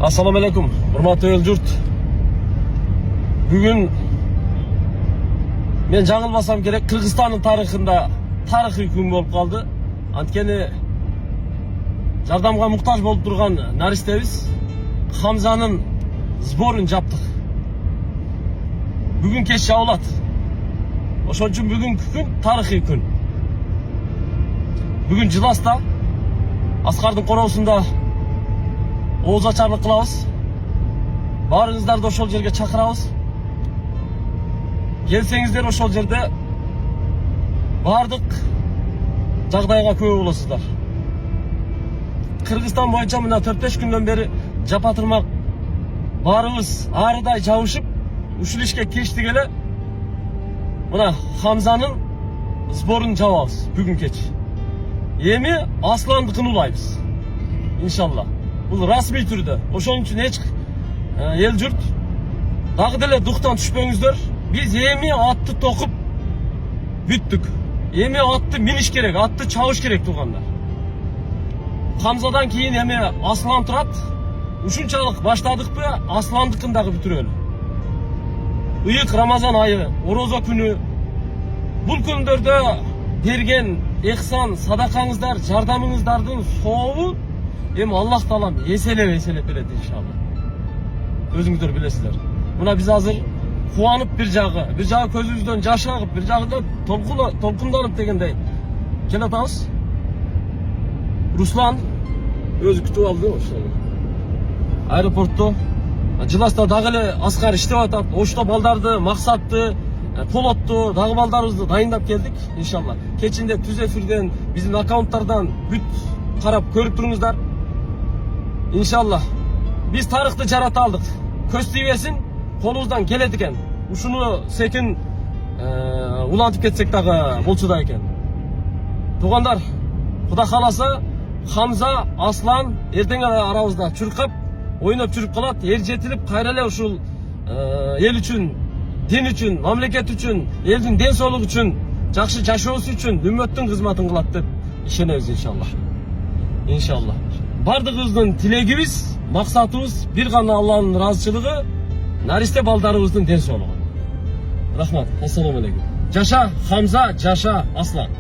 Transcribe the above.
Assalamu alaikum, hurmatli el jurt. Bugün men жаңылбасам керек, Kırgızistan'ın tarixinde tarihi gün болып kaldı. Antkeni жардамга muhtaç болып turgan naristebиz Hamza'nın sborun жаптык. Bugün kech jabılat. Ошон үчүн бүгүнкү күн тарихи күн. Бүгүн Жыласта Аскардын короосунда Оğuz açarlık kılavuz. Barınızlar da ошол жерге çakırabыз. Gelsеңиздер ошол жерде бардык жагдайга күбө болосуздар. Кыргызстан боюнча мына 4-5 күндөн бери жапатырмак баарыбыз арыдай жабышып, ушул ишке кириштик эле. Мына Хамзанын сборун жабабыз бүгүн кеч. Эми Асландыкын улайбыз. İnşallah. Бұл расмий түрдө. Ошон үчүн эч эл журт дагы деле дуктан түшпөңүздөр. Биз эми атты токуп бүттүк. Эми атты миниш керек, атты чабыш керек туугандар. Хамзадан кийин эми Аслан турат. Ушунчалык баштадыкпы, Асландыкын дагы бүтүрөлү. Ыйык Рамазан айы, орозо күнү. Бул күндөрдө берген эхсан, садакаңыздар, жардамыңыздардын сообу эми Аллах Таалам эселеп берет иншалла. Өзүңүздөр билесиздер. Мына биз азыр кубанып бир жагы көзүбүздөн жаш агып, бир жагы толкунданып дегендей келе атабыз. Руслан өзү күтүп алды ошол. Аэропортто Жыласта дагы эле Аскар иштеп атат. Ошто балдарды, максатты, Полотту, дагы балдарыбызды дайындап келдик иншалла. Кечинде түз эфирден, биздин аккаунттардан бүт карап көрүп туруңуздар. İnşallah. Biz tarixti жарата алдык. Көз тийбесин, колубуздан келет экен. Ушуну секин улантып кетсек дагы болчу да экен. Туугандар, Кудай кааласа, Хамза, Аслан эртең арабызда чуркап, ойноп жүрүп калат. Эр жетилип, кайра эле ушул эл үчүн, дин үчүн, мамлекет үчүн, элдин ден соолугу үчүн, жакшы жашоосу үчүн үммөттүн кызматын кылат деп ишенебиз иншалла. İnşallah. Бардыгыбыздын тилегибиз, максатыбыз бир гана Алланын ыраазычылыгы, наристе балдарыбыздын ден соолугу. Рахмат. Ассаламу алейкум. Жаша Хамза, жаша Аслан.